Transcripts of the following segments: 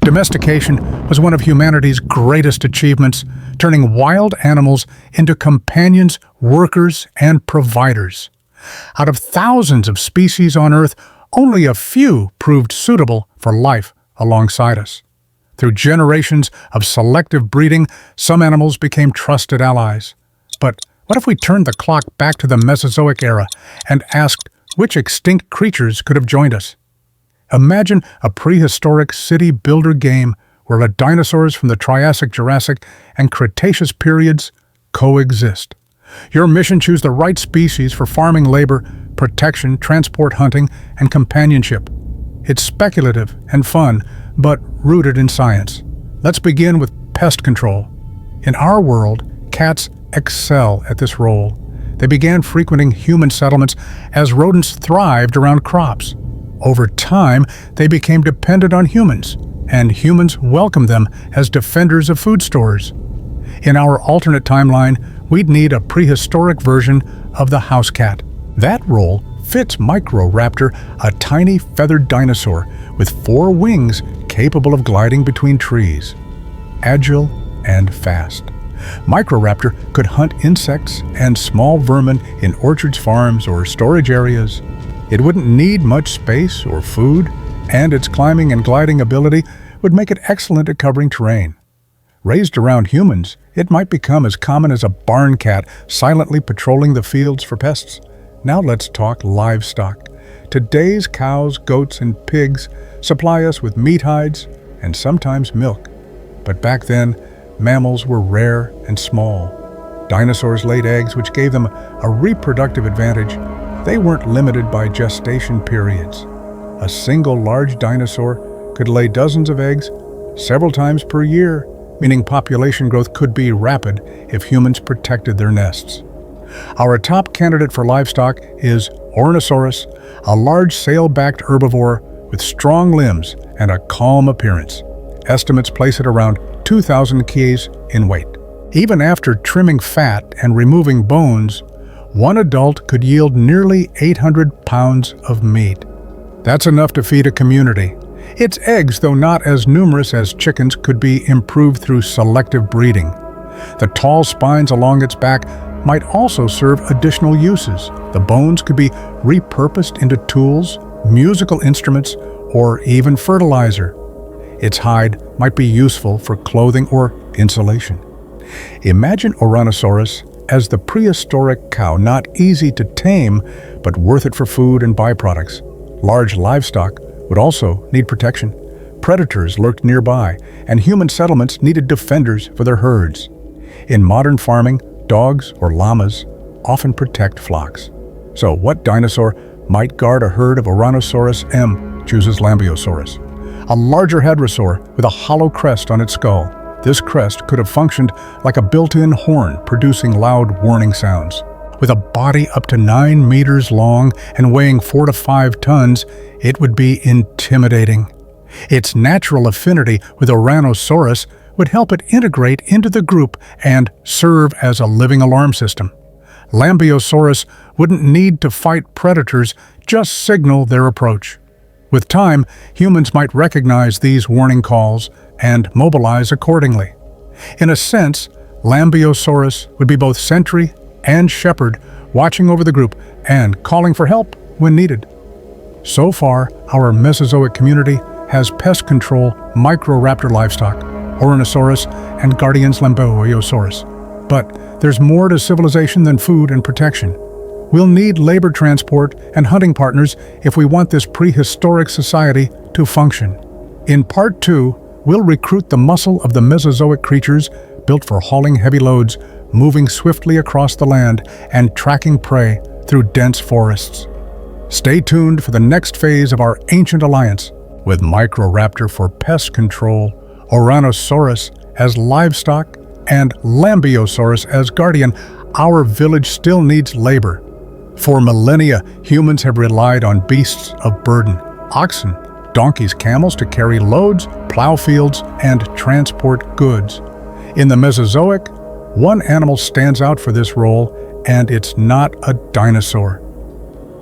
Domestication was one of humanity's greatest achievements, turning wild animals into companions, workers, and providers. Out of thousands of species on Earth, only a few proved suitable for life alongside us. Through generations of selective breeding, some animals became trusted allies. But what if we turned the clock back to the Mesozoic era and asked which extinct creatures could have joined us? Imagine a prehistoric city builder game where the dinosaurs from the Triassic, Jurassic, and Cretaceous periods coexist. Your mission: choose the right species for farming labor, protection, transport, hunting, and companionship. It's speculative and fun, but rooted in science. Let's begin with pest control. In our world, cats excel at this role. They began frequenting human settlements as rodents thrived around crops. Over time, they became dependent on humans, and humans welcomed them as defenders of food stores. In our alternate timeline, we'd need a prehistoric version of the house cat. That role fits Microraptor, a tiny feathered dinosaur with 4 wings capable of gliding between trees. Agile and fast. Microraptor could hunt insects and small vermin in orchards, farms, or storage areas. It wouldn't need much space or food, and its climbing and gliding ability would make it excellent at covering terrain. Raised around humans, it might become as common as a barn cat silently patrolling the fields for pests. Now let's talk livestock. Today's cows, goats, and pigs supply us with meat hides and sometimes milk. But back then, mammals were rare and small. Dinosaurs laid eggs, which gave them a reproductive advantage. They weren't limited by gestation periods. A single large dinosaur could lay dozens of eggs several times per year, meaning population growth could be rapid if humans protected their nests. Our top candidate for livestock is Ouranosaurus, a large sail-backed herbivore with strong limbs and a calm appearance. Estimates place it around 2,000 kgs in weight. Even after trimming fat and removing bones, one adult could yield nearly 800 pounds of meat. That's enough to feed a community. Its eggs, though not as numerous as chickens, could be improved through selective breeding. The tall spines along its back might also serve additional uses. The bones could be repurposed into tools, musical instruments, or even fertilizer. Its hide might be useful for clothing or insulation. Imagine Ouranosaurus as the prehistoric cow, not easy to tame, but worth it for food and byproducts. Large livestock would also need protection. Predators lurked nearby, and human settlements needed defenders for their herds. In modern farming, dogs or llamas often protect flocks. So what dinosaur might guard a herd of Ouranosaurus? M chooses Lambeosaurus, a larger hadrosaur with a hollow crest on its skull. This crest could have functioned like a built-in horn, producing loud warning sounds. With a body up to 9 meters long and weighing 4 to 5 tons, it would be intimidating. Its natural affinity with Ouranosaurus would help it integrate into the group and serve as a living alarm system. Lambeosaurus wouldn't need to fight predators, just signal their approach. With time, humans might recognize these warning calls and mobilize accordingly. In a sense, Lambeosaurus would be both sentry and shepherd, watching over the group and calling for help when needed. So far, our Mesozoic community has pest control, Microraptor livestock, Ouranosaurus, and guardians Lambeosaurus. But there's more to civilization than food and protection. We'll need labor transport and hunting partners if we want this prehistoric society to function. In Part 2, we'll recruit the muscle of the Mesozoic creatures built for hauling heavy loads, moving swiftly across the land, and tracking prey through dense forests. Stay tuned for the next phase of our ancient alliance, with Microraptor for pest control, Ouranosaurus as livestock, and Lambeosaurus as guardian. Our village still needs labor. For millennia, humans have relied on beasts of burden: oxen, donkeys, camels to carry loads, plow fields, and transport goods. In the Mesozoic, one animal stands out for this role, and it's not a dinosaur.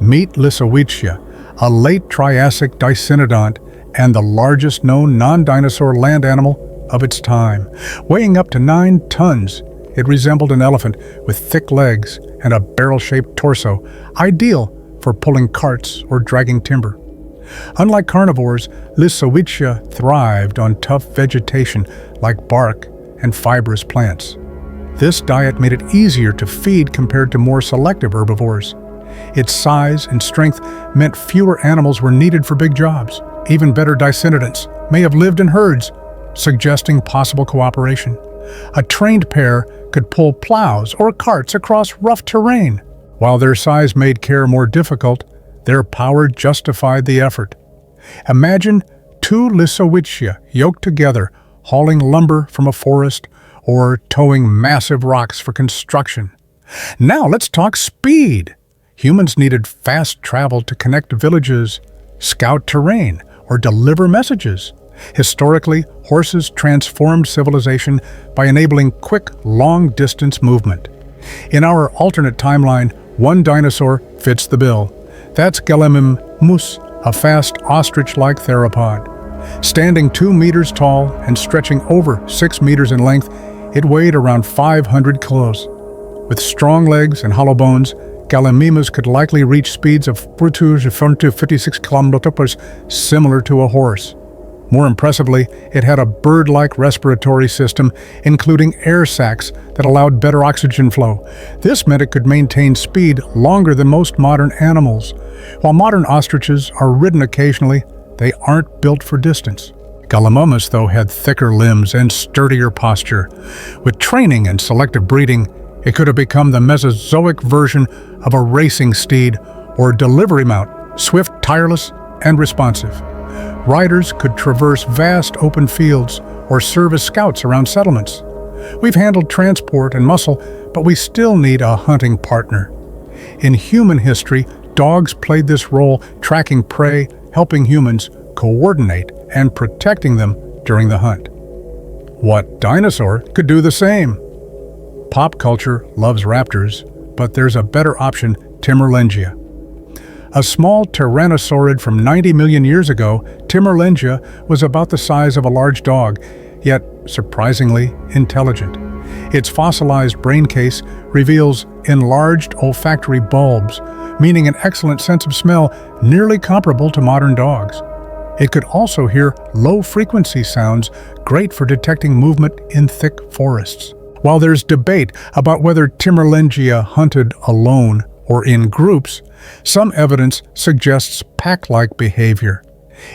Meet Lisowicia, a late Triassic dicynodont and the largest known non-dinosaur land animal of its time. Weighing up to 9 tons, it resembled an elephant with thick legs and a barrel-shaped torso, ideal for pulling carts or dragging timber. Unlike carnivores, Lisowicia thrived on tough vegetation like bark and fibrous plants. This diet made it easier to feed compared to more selective herbivores. Its size and strength meant fewer animals were needed for big jobs. Even better descendants may have lived in herds, suggesting possible cooperation. A trained pair could pull plows or carts across rough terrain. While their size made care more difficult, their power justified the effort. Imagine 2 Lisowicia yoked together, hauling lumber from a forest or towing massive rocks for construction. Now let's talk speed. Humans needed fast travel to connect villages, scout terrain, or deliver messages. Historically, horses transformed civilization by enabling quick, long-distance movement. In our alternate timeline, one dinosaur fits the bill. That's Gallimimus, a fast ostrich-like theropod. Standing 2 meters tall and stretching over 6 meters in length, it weighed around 500 kilos. With strong legs and hollow bones, Gallimimus could likely reach speeds of 40 to 56 kilometers, similar to a horse. More impressively, it had a bird-like respiratory system, including air sacs that allowed better oxygen flow. This meant it could maintain speed longer than most modern animals. While modern ostriches are ridden occasionally, they aren't built for distance. Gallimimus, though, had thicker limbs and sturdier posture. With training and selective breeding, it could have become the Mesozoic version of a racing steed or delivery mount, swift, tireless, and responsive. Riders could traverse vast open fields or serve as scouts around settlements. We've handled transport and muscle, but we still need a hunting partner. In human history, dogs played this role, tracking prey, helping humans coordinate, and protecting them during the hunt. What dinosaur could do the same? Pop culture loves raptors, but there's a better option, Timurlengia. A small tyrannosaurid from 90 million years ago, Timurlengia was about the size of a large dog, yet surprisingly intelligent. Its fossilized brain case reveals enlarged olfactory bulbs, meaning an excellent sense of smell nearly comparable to modern dogs. It could also hear low-frequency sounds, great for detecting movement in thick forests. While there's debate about whether Timurlengia hunted alone or in groups, some evidence suggests pack-like behavior.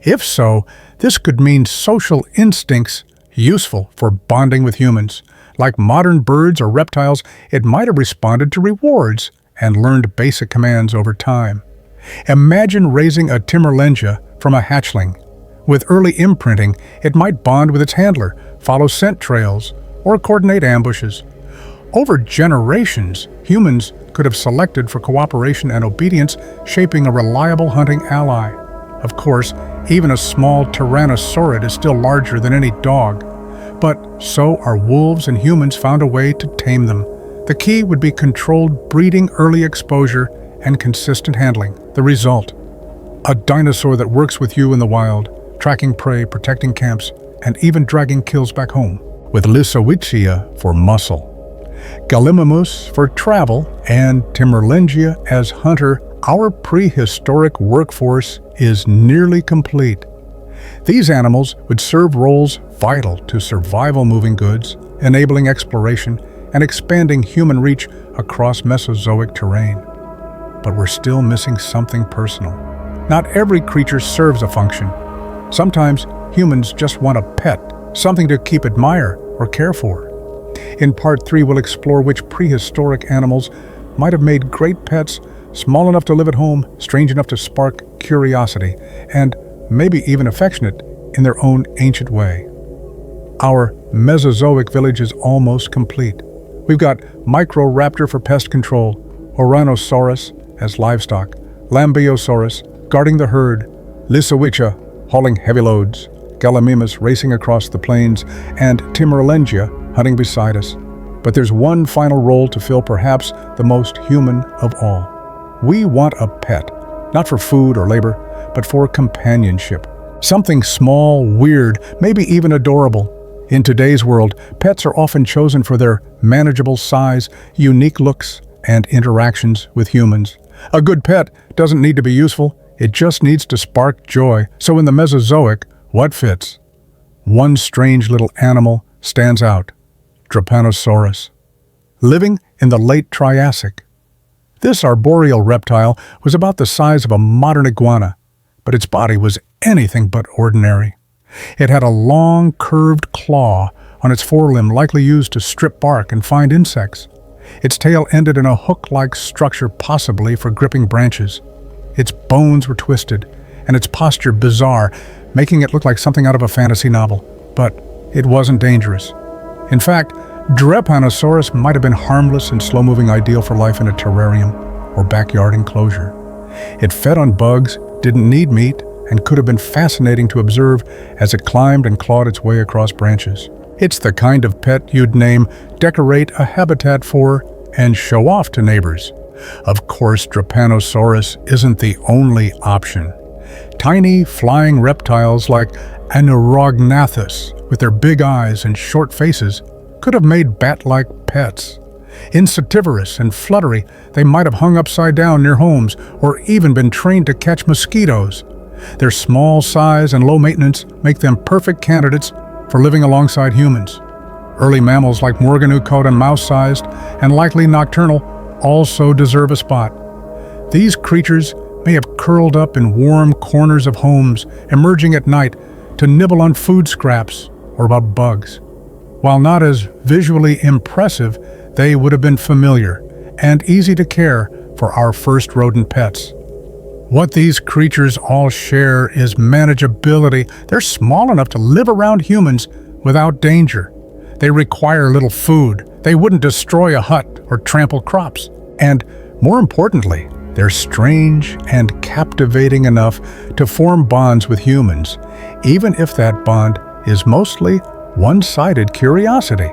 If so, this could mean social instincts useful for bonding with humans. Like modern birds or reptiles, it might have responded to rewards and learned basic commands over time. Imagine raising a Timurlengia from a hatchling. With early imprinting, it might bond with its handler, follow scent trails, or coordinate ambushes. Over generations, humans could have selected for cooperation and obedience, shaping a reliable hunting ally. Of course, even a small tyrannosaurid is still larger than any dog, but so are wolves, and humans found a way to tame them. The key would be controlled breeding, early exposure, and consistent handling. The result: a dinosaur that works with you in the wild, tracking prey, protecting camps, and even dragging kills back home. With Lisowicia for muscle, Gallimimus for travel, and Timurlengia as hunter, our prehistoric workforce is nearly complete. These animals would serve roles vital to survival moving goods, enabling exploration and expanding human reach across Mesozoic terrain. But we're still missing something personal. Not every creature serves a function. Sometimes humans just want a pet, something to admire or care for. In Part 3, we'll explore which prehistoric animals might have made great pets, small enough to live at home, strange enough to spark curiosity, and maybe even affectionate in their own ancient way. Our Mesozoic village is almost complete. We've got Microraptor for pest control, Ouranosaurus as livestock, Lambeosaurus guarding the herd, Lisowicia hauling heavy loads, Gallimimus racing across the plains, and Timurlengia hunting beside us. But there's one final role to fill, perhaps the most human of all. We want a pet, not for food or labor, but for companionship. Something small, weird, maybe even adorable. In today's world, pets are often chosen for their manageable size, unique looks, and interactions with humans. A good pet doesn't need to be useful, it just needs to spark joy. So in the Mesozoic, what fits? One strange little animal stands out: Drepanosaurus. Living in the late Triassic. This arboreal reptile was about the size of a modern iguana, but its body was anything but ordinary. It had a long, curved claw on its forelimb, likely used to strip bark and find insects. Its tail ended in a hook-like structure, possibly for gripping branches. Its bones were twisted, and its posture bizarre, making it look like something out of a fantasy novel. But it wasn't dangerous. In fact, Drepanosaurus might have been harmless and slow-moving, ideal for life in a terrarium or backyard enclosure. It fed on bugs, didn't need meat, and could have been fascinating to observe as it climbed and clawed its way across branches. It's the kind of pet you'd name, decorate a habitat for, and show off to neighbors. Of course, Drepanosaurus isn't the only option. Tiny, flying reptiles like Ouranosaurus, with their big eyes and short faces, could have made bat-like pets. Insectivorous and fluttery, they might have hung upside down near homes or even been trained to catch mosquitoes. Their small size and low maintenance make them perfect candidates for living alongside humans. Early mammals like Morganukot and mouse-sized and likely nocturnal also deserve a spot. These creatures may have curled up in warm corners of homes, emerging at night to nibble on food scraps or about bugs. While not as visually impressive, they would have been familiar and easy to care for our first rodent pets. What these creatures all share is manageability. They're small enough to live around humans without danger. They require little food. They wouldn't destroy a hut or trample crops. And more importantly, they're strange and captivating enough to form bonds with humans, even if that bond is mostly one-sided curiosity.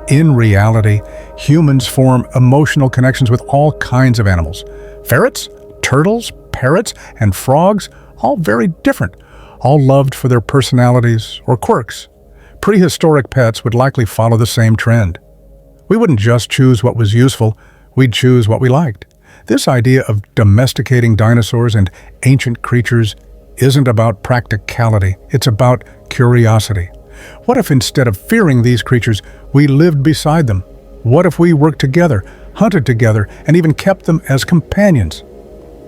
In reality, humans form emotional connections with all kinds of animals. Ferrets, turtles, parrots, and frogs, all very different, all loved for their personalities or quirks. Prehistoric pets would likely follow the same trend. We wouldn't just choose what was useful, we'd choose what we liked. This idea of domesticating dinosaurs and ancient creatures isn't about practicality, it's about curiosity. What if instead of fearing these creatures, we lived beside them? What if we worked together, hunted together, and even kept them as companions?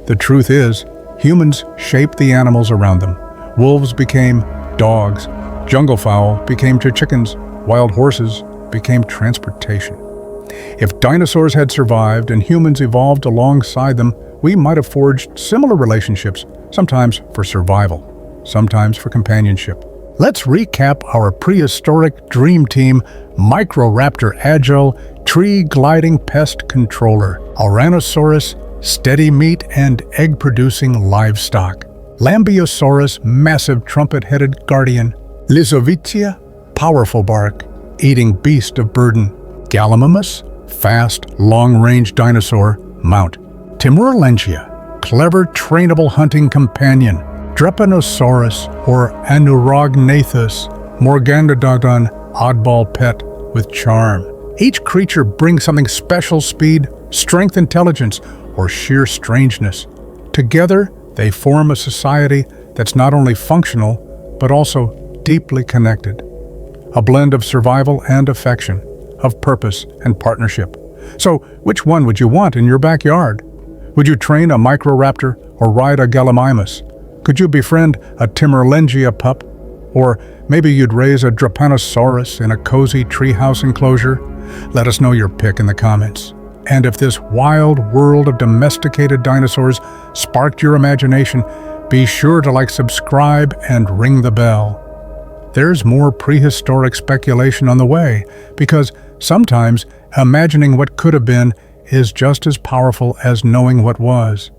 The truth is, humans shaped the animals around them. Wolves became dogs, jungle fowl became chickens, wild horses became transportation. If dinosaurs had survived and humans evolved alongside them, we might have forged similar relationships, sometimes for survival, sometimes for companionship. Let's recap our prehistoric dream team: Microraptor agile, tree-gliding pest controller; Ouranosaurus, steady meat and egg-producing livestock; Lambeosaurus, massive trumpet-headed guardian; Lisowicia, powerful bark, eating beast of burden; Gallimimus, fast, long-range dinosaur, mount; Timurlengia, clever, trainable hunting companion; Drepanosaurus or Anaurognathus, Morgandodon, oddball pet with charm. Each creature brings something special: speed, strength, intelligence, or sheer strangeness. Together, they form a society that's not only functional, but also deeply connected. A blend of survival and affection, of purpose and partnership. So, which one would you want in your backyard? Would you train a Microraptor or ride a Gallimimus? Could you befriend a Timurlengia pup? Or maybe you'd raise a Drepanosaurus in a cozy treehouse enclosure? Let us know your pick in the comments. And if this wild world of domesticated dinosaurs sparked your imagination, be sure to like, subscribe, and ring the bell. There's more prehistoric speculation on the way, because sometimes imagining what could have been is just as powerful as knowing what was.